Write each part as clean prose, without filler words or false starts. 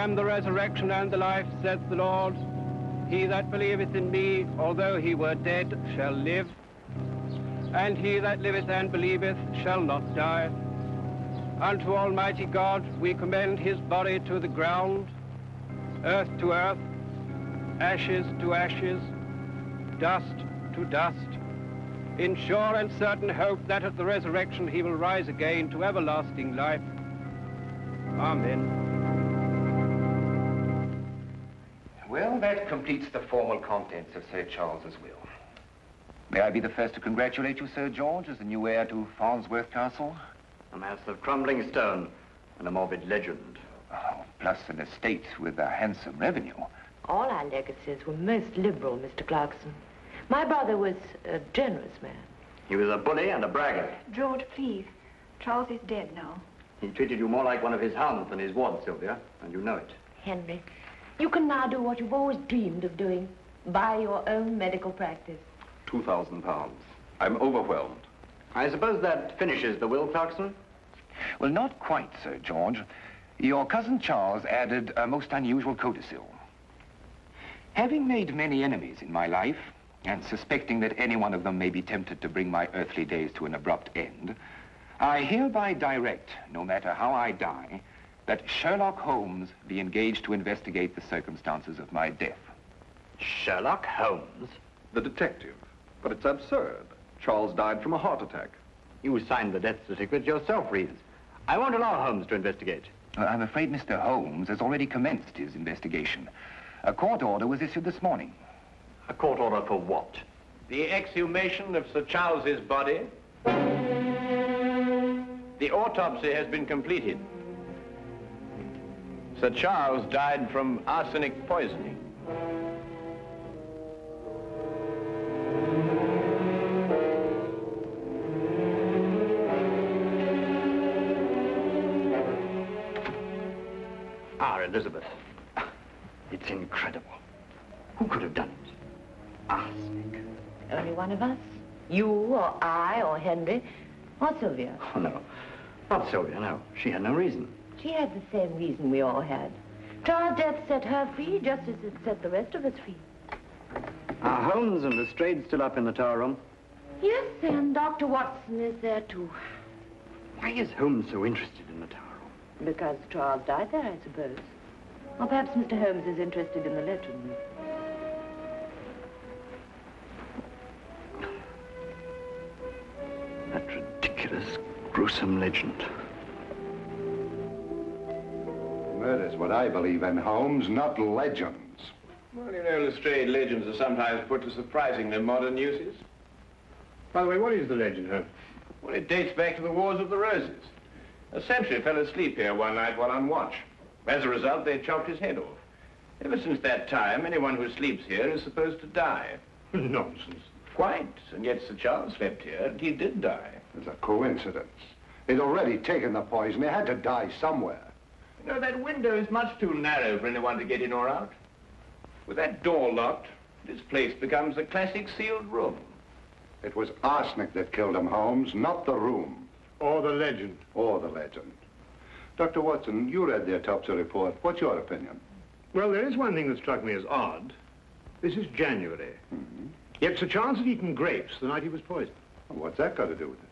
am the resurrection and the life, saith the Lord. He that believeth in me, although he were dead, shall live. And he that liveth and believeth shall not die. Unto Almighty God we commend his body to the ground, earth to earth, ashes to ashes, dust to dust, in sure and certain hope that at the resurrection he will rise again to everlasting life. Amen. Well, that completes the formal contents of Sir Charles's will. May I be the first to congratulate you, Sir George, as the new heir to Farnsworth Castle? A mass of crumbling stone and a morbid legend. Oh, plus an estate with a handsome revenue. All our legacies were most liberal, Mr. Clarkson. My brother was a generous man. He was a bully and a braggart. George, please. Charles is dead now. He treated you more like one of his hounds than his ward, Sylvia, and you know it. Henry, you can now do what you've always dreamed of doing. Buy your own medical practice. £2,000. I'm overwhelmed. I suppose that finishes the will, Clarkson? Well, not quite, Sir George. Your cousin Charles added a most unusual codicil. Having made many enemies in my life, and suspecting that any one of them may be tempted to bring my earthly days to an abrupt end, I hereby direct, no matter how I die, that Sherlock Holmes be engaged to investigate the circumstances of my death. Sherlock Holmes? The detective. But it's absurd. Charles died from a heart attack. You signed the death certificate yourself, Reeves. I won't allow Holmes to investigate. I'm afraid Mr. Holmes has already commenced his investigation. A court order was issued this morning. A court order for what? The exhumation of Sir Charles's body. The autopsy has been completed. Sir Charles died from arsenic poisoning. Elizabeth. It's incredible. Who could have done it? Arsenic. Only one of us. You or I or Henry or Sylvia. Oh, no. Not Sylvia, no. She had no reason. She had the same reason we all had. Charles' death set her free just as it set the rest of us free. Are Holmes and Lestrade still up in the tower room? Yes, and Dr. Watson is there too. Why is Holmes so interested in the tower room? Because Charles died there, I suppose. Or perhaps Mr. Holmes is interested in the legend. That ridiculous, gruesome legend. Murder's what I believe in, Holmes, not legends. Well, you know, Lestrade, legends are sometimes put to surprisingly modern uses. By the way, what is the legend, Holmes? Well, it dates back to the Wars of the Roses. A sentry fell asleep here one night while on watch. As a result, they chopped his head off. Ever since that time, anyone who sleeps here is supposed to die. Nonsense. Quite. And yet Sir Charles slept here, and he did die. It's a coincidence. He'd already taken the poison. He had to die somewhere. You know, that window is much too narrow for anyone to get in or out. With that door locked, this place becomes a classic sealed room. It was arsenic that killed him, Holmes, not the room. Or the legend. Or the legend. Dr. Watson, you read the autopsy report. What's your opinion? Well, there is one thing that struck me as odd. This is January. Mm-hmm. Yet Sir Charles had eaten grapes the night he was poisoned. Well, what's that got to do with it?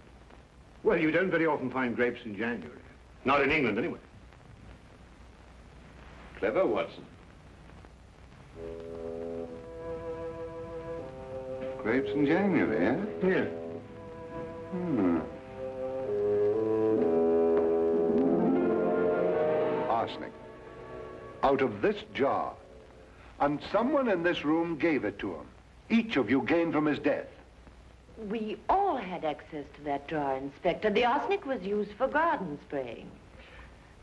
Well, you don't very often find grapes in January. Not in England, anyway. Clever, Watson. Grapes in January, eh? Yeah. Arsenic. Out of this jar. And someone in this room gave it to him. Each of you gained from his death. We all had access to that jar, Inspector. The arsenic was used for garden spraying.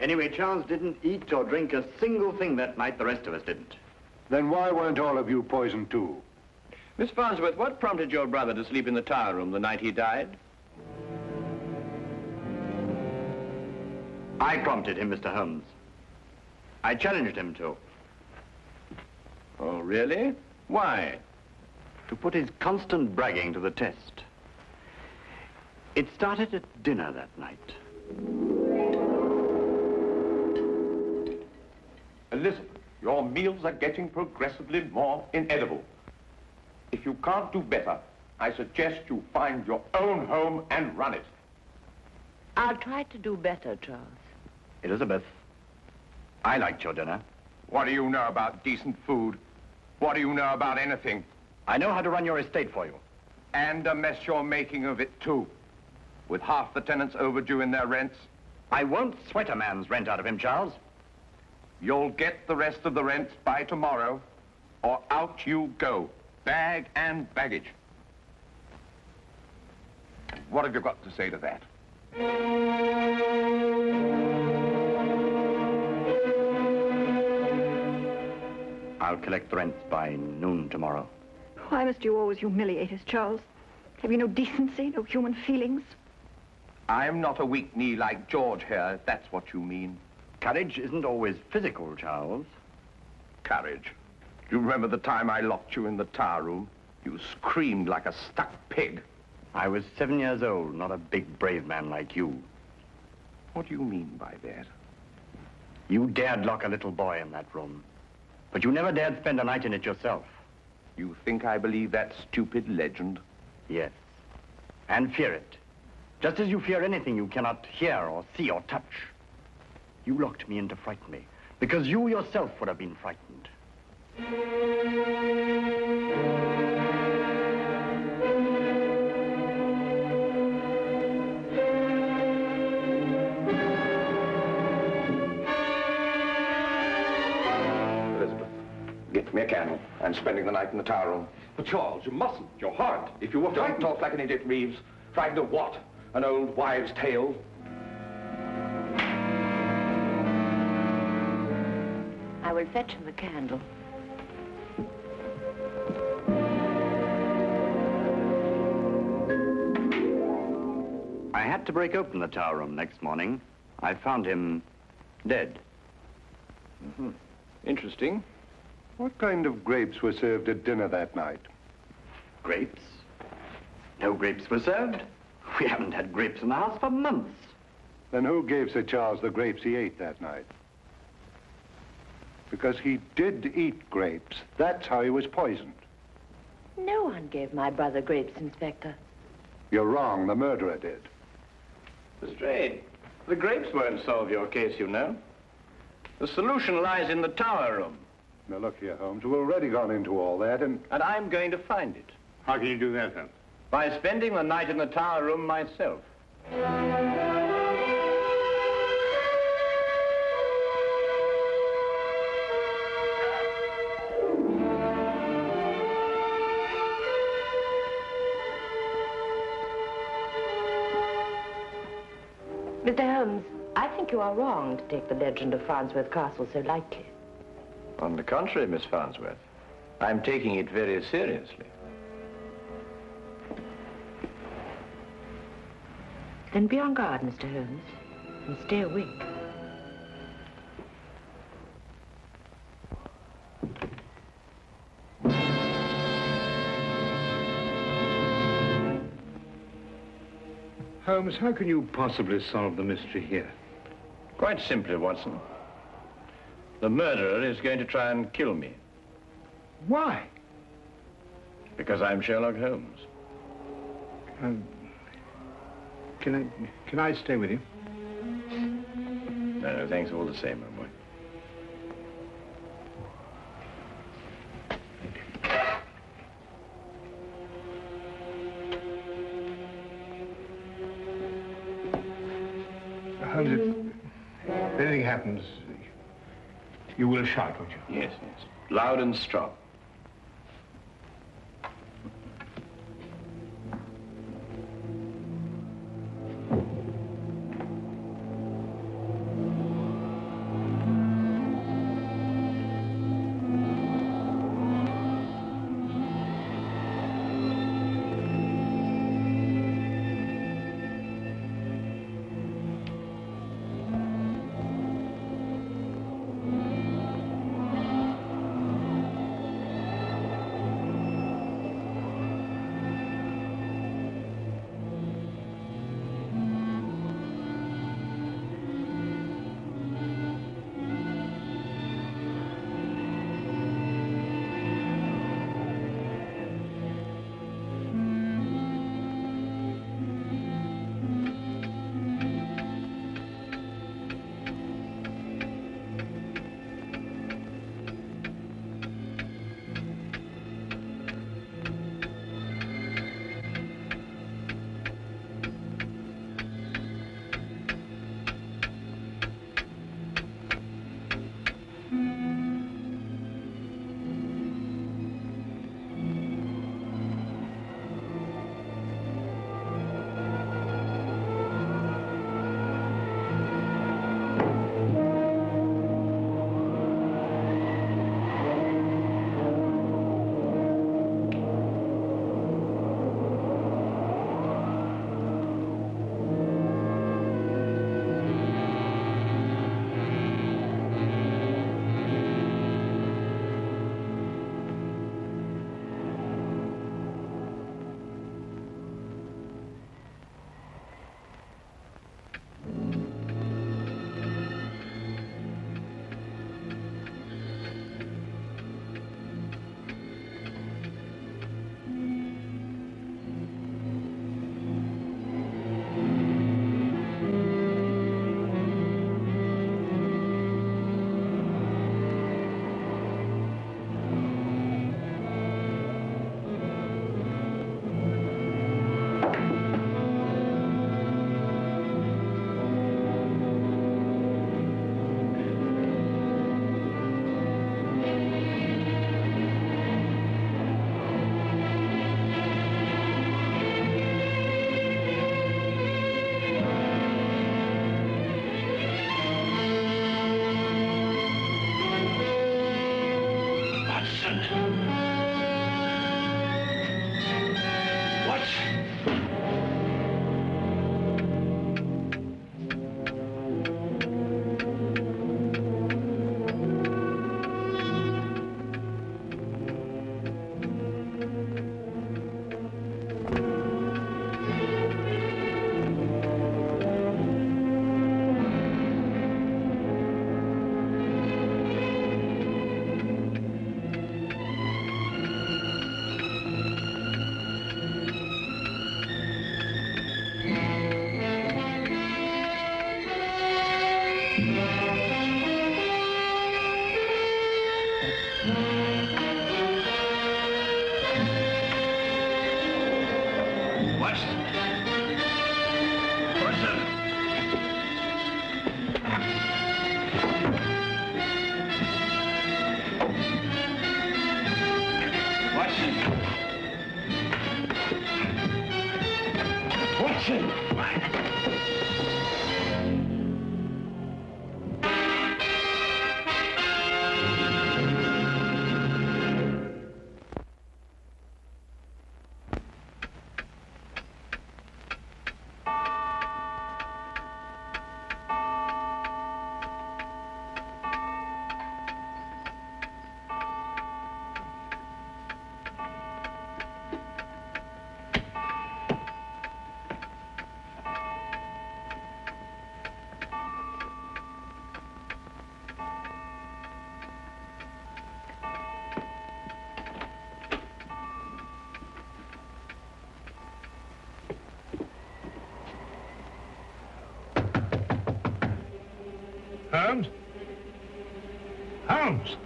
Anyway, Charles didn't eat or drink a single thing that night. The rest of us didn't. Then why weren't all of you poisoned too? Miss Farnsworth, what prompted your brother to sleep in the tower room the night he died? I prompted him, Mr. Holmes. I challenged him to. Oh, really? Why? To put his constant bragging to the test. It started at dinner that night. Elizabeth, your meals are getting progressively more inedible. If you can't do better, I suggest you find your own home and run it. I'll try to do better, Charles. Elizabeth, I liked your dinner. What do you know about decent food? What do you know about anything? I know how to run your estate for you. And a mess you're making of it, too. With half the tenants overdue in their rents. I won't sweat a man's rent out of him, Charles. You'll get the rest of the rents by tomorrow, or out you go. Bag and baggage. What have you got to say to that? I'll collect the rents by noon tomorrow. Why must you always humiliate us, Charles? Have you no decency, no human feelings? I'm not a weak knee like George here, if that's what you mean. Courage isn't always physical, Charles. Courage. Do you remember the time I locked you in the tower room? You screamed like a stuck pig. I was 7 years old, not a big, brave man like you. What do you mean by that? You dared lock a little boy in that room, but you never dared spend a night in it yourself. You think I believe that stupid legend? Yes, and fear it. Just as you fear anything you cannot hear or see or touch. You locked me in to frighten me, because you yourself would have been frightened. Elizabeth, get me a candle. I'm spending the night in the tower room. But Charles, you mustn't. Your heart. If you were Don't frightened... talk like an idiot, Reeves. Frightened of what? An old wives' tale? I will fetch him a candle. I had to break open the tower room next morning. I found him dead. Mm-hmm. Interesting. What kind of grapes were served at dinner that night? Grapes? No grapes were served. We haven't had grapes in the house for months. Then who gave Sir Charles the grapes he ate that night? Because he did eat grapes. That's how he was poisoned. No one gave my brother grapes, Inspector. You're wrong. The murderer did. Lestrade, the grapes won't solve your case, you know. The solution lies in the tower room. Now, look here, Holmes. We've already gone into all that, and I'm going to find it. How can you do that, Holmes? By spending the night in the tower room myself. Mr. Holmes, I think you are wrong to take the legend of Farnsworth Castle so lightly. On the contrary, Miss Farnsworth, I'm taking it very seriously. Then be on guard, Mr. Holmes, and stay awake. Holmes, how can you possibly solve the mystery here? Quite simply, Watson. The murderer is going to try and kill me. Why? Because I'm Sherlock Holmes. Can I stay with you? No, thanks all the same, my boy. Holmes, if anything happens, you will shout, won't you? Yes, yes. Loud and strong. Watson! Holmes? Holmes!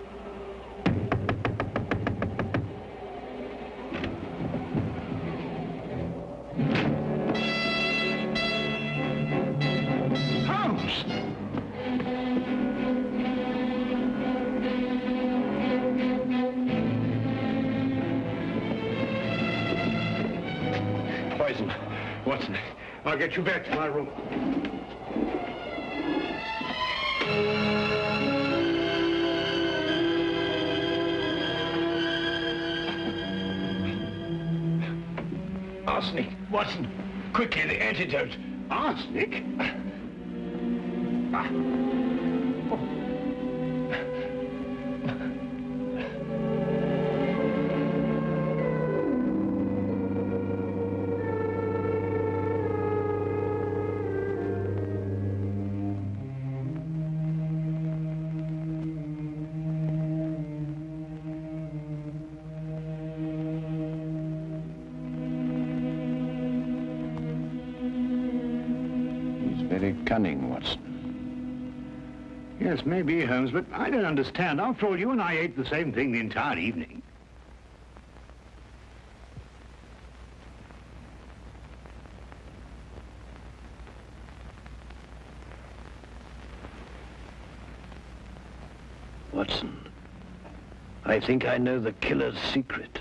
Holmes! Poison. Watson, I'll get you back to my room. Arsenic. Watson, quickly, the antidote. Arsenic? Cunning, Watson. Yes, maybe, Holmes, but I don't understand. After all, you and I ate the same thing the entire evening. Watson, I think I know the killer's secret.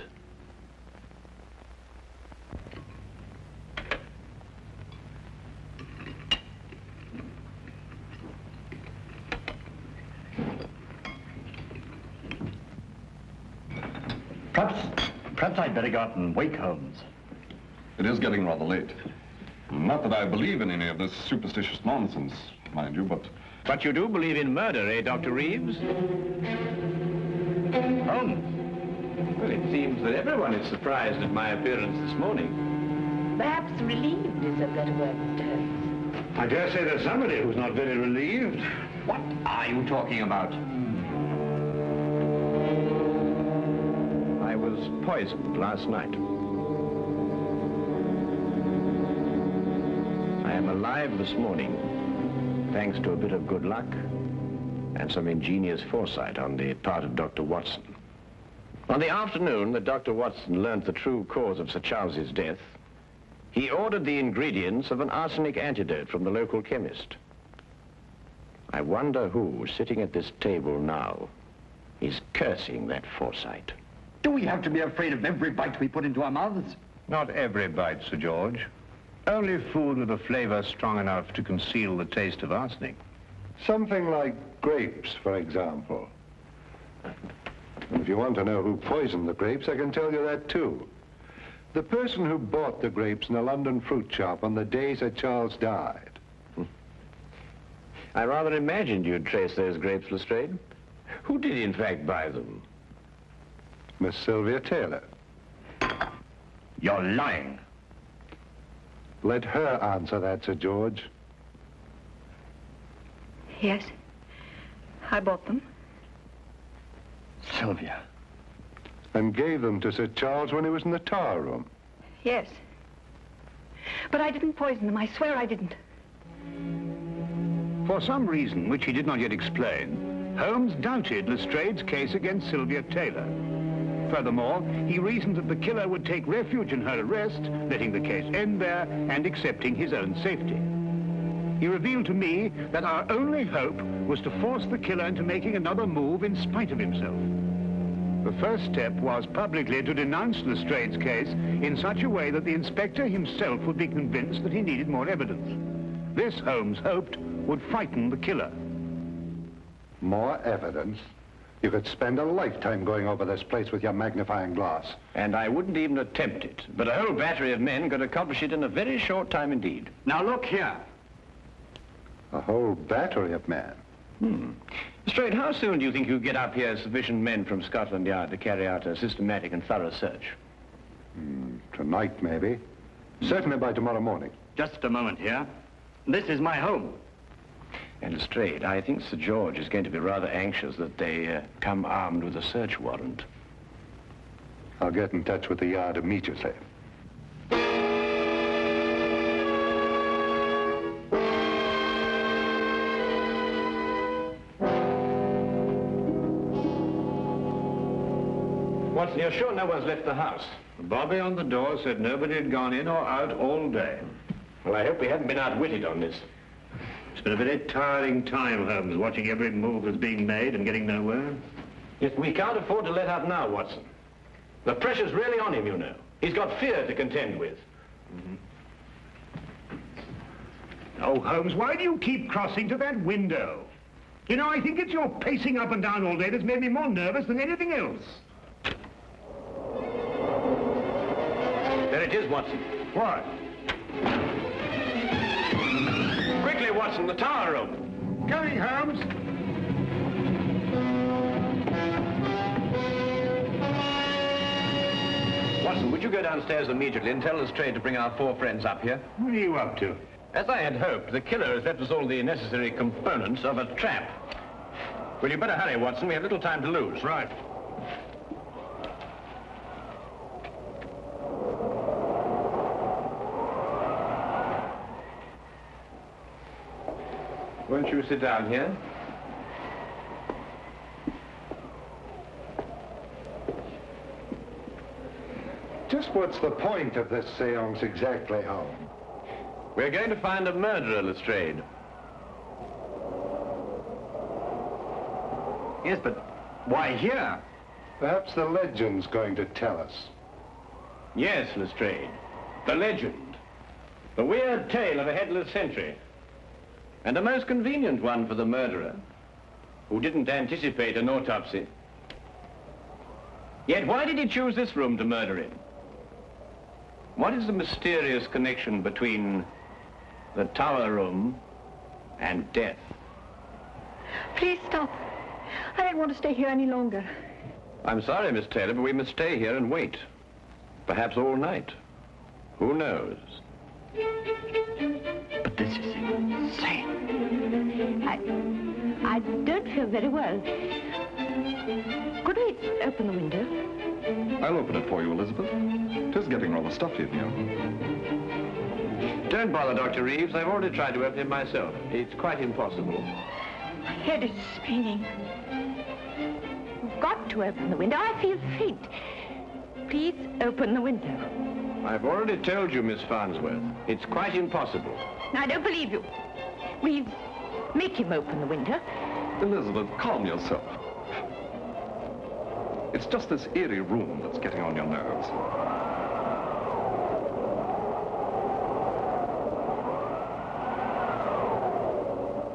Perhaps I'd better go out and wake Holmes. It is getting rather late. Not that I believe in any of this superstitious nonsense, mind you, but... But you do believe in murder, eh, Dr. Reeves? Holmes? Well, it seems that everyone is surprised at my appearance this morning. Perhaps relieved is a better word, Mr. Holmes. I dare say there's somebody who's not very relieved. What are you talking about? I was poisoned last night. I am alive this morning, thanks to a bit of good luck and some ingenious foresight on the part of Dr. Watson. On the afternoon that Dr. Watson learned the true cause of Sir Charles's death, he ordered the ingredients of an arsenic antidote from the local chemist. I wonder who, sitting at this table now, is cursing that foresight. Do we have to be afraid of every bite we put into our mouths? Not every bite, Sir George. Only food with a flavor strong enough to conceal the taste of arsenic. Something like grapes, for example. If you want to know who poisoned the grapes, I can tell you that too. The person who bought the grapes in a London fruit shop on the day Sir Charles died. I rather imagined you'd trace those grapes, Lestrade. Who did, in fact, buy them? Miss Sylvia Taylor. You're lying. Let her answer that, Sir George. Yes. I bought them. Sylvia. And gave them to Sir Charles when he was in the tower room. Yes. But I didn't poison them. I swear I didn't. For some reason which he did not yet explain, Holmes doubted Lestrade's case against Sylvia Taylor. Furthermore, he reasoned that the killer would take refuge in her arrest, letting the case end there and accepting his own safety. He revealed to me that our only hope was to force the killer into making another move in spite of himself. The first step was publicly to denounce Lestrade's case in such a way that the inspector himself would be convinced that he needed more evidence. This, Holmes hoped, would frighten the killer. More evidence? You could spend a lifetime going over this place with your magnifying glass. And I wouldn't even attempt it. But a whole battery of men could accomplish it in a very short time indeed. Now look here. A whole battery of men? Lestrade, how soon do you think you'll get up here sufficient men from Scotland Yard to carry out a systematic and thorough search? Tonight, maybe. Certainly by tomorrow morning. Just a moment here. This is my home. And Lestrade, I think Sir George is going to be rather anxious that they come armed with a search warrant. I'll get in touch with the Yard immediately. Watson, you're sure no one's left the house? Bobby on the door said nobody had gone in or out all day. Well, I hope we haven't been outwitted on this. It's been a very tiring time, Holmes, watching every move that's being made and getting nowhere. Yes, we can't afford to let up now, Watson. The pressure's really on him, you know. He's got fear to contend with. Oh, Holmes, why do you keep crossing to that window? You know, I think it's your pacing up and down all day that's made me more nervous than anything else. There it is, Watson. What? Quickly, Watson, the tower room. Coming, Holmes. Watson, would you go downstairs immediately and tell Lestrade to bring our 4 friends up here? What are you up to? As I had hoped, the killer has left us all the necessary components of a trap. Well, you better hurry, Watson. We have little time to lose. Right. Won't you sit down here? Just what's the point of this seance exactly, Holmes? We're going to find a murderer, Lestrade. Yes, but why here? Perhaps the legend's going to tell us. Yes, Lestrade. The legend. The weird tale of a headless sentry. And a most convenient one for the murderer, who didn't anticipate an autopsy. Yet why did he choose this room to murder in? What is the mysterious connection between the tower room and death? Please stop. I don't want to stay here any longer. I'm sorry, Miss Taylor, but we must stay here and wait. Perhaps all night. Who knows? But this is insane. I don't feel very well. Could we open the window? I'll open it for you, Elizabeth. It is getting rather stuffy in here. Don't bother, Dr. Reeves. I've already tried to open it myself. It's quite impossible. My head is spinning. You've got to open the window. I feel faint. Please open the window. I've already told you, Miss Farnsworth. It's quite impossible. I don't believe you. Reeves, make him open the window. Elizabeth, calm yourself. It's just this eerie room that's getting on your nerves.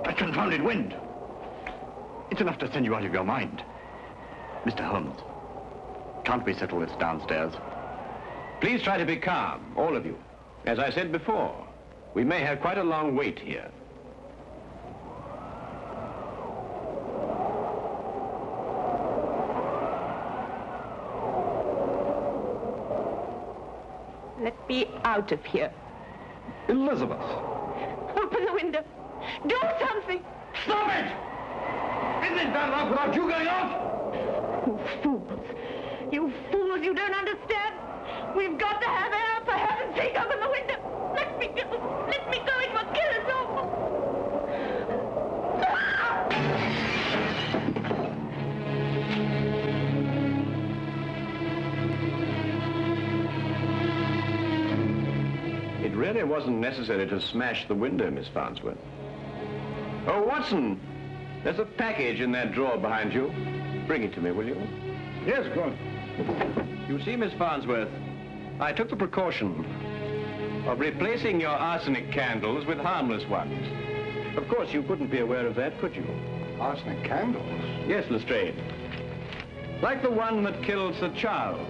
That confounded wind. It's enough to send you out of your mind. Mr. Holmes, Can't we settle this downstairs? Please try to be calm, all of you. As I said before, we may have quite a long wait here. Let me out of here. Elizabeth! Open the window. Do something. Stop it! Isn't it bad enough without you going off? You fools. You fools, you don't understand. We've got to have air. For heaven's sake, open the window. Let me go. Let me go. It will kill us all. It really wasn't necessary to smash the window, Miss Farnsworth. Oh, Watson, there's a package in that drawer behind you. Bring it to me, will you? Yes, go on. You see, Miss Farnsworth, I took the precaution of replacing your arsenic candles with harmless ones. Of course, you couldn't be aware of that, could you? Arsenic candles? Yes, Lestrade. Like the one that killed Sir Charles.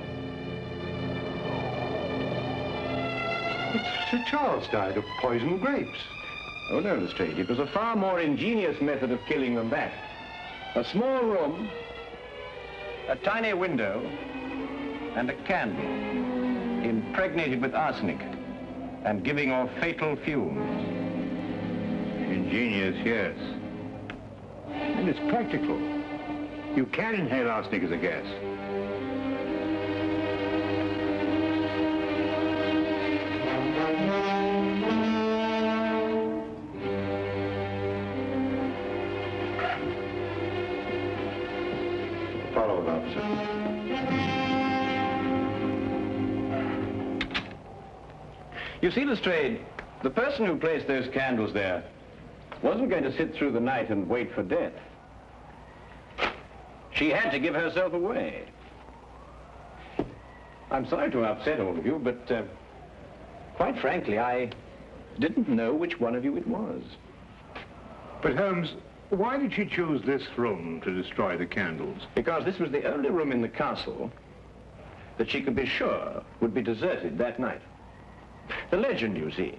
Sir Charles died of poisoned grapes. Oh, no, Lestrade. It was a far more ingenious method of killing than that. A small room, a tiny window, and a candle impregnated with arsenic and giving off fatal fumes. Ingenious, yes. And it's practical. You can inhale arsenic as a gas. Follow it, officer. You see, Lestrade, the person who placed those candles there wasn't going to sit through the night and wait for death. She had to give herself away. I'm sorry to upset all of you, but quite frankly, I didn't know which one of you it was. But Holmes, why did she choose this room to destroy the candles? Because this was the only room in the castle that she could be sure would be deserted that night. The legend, you see,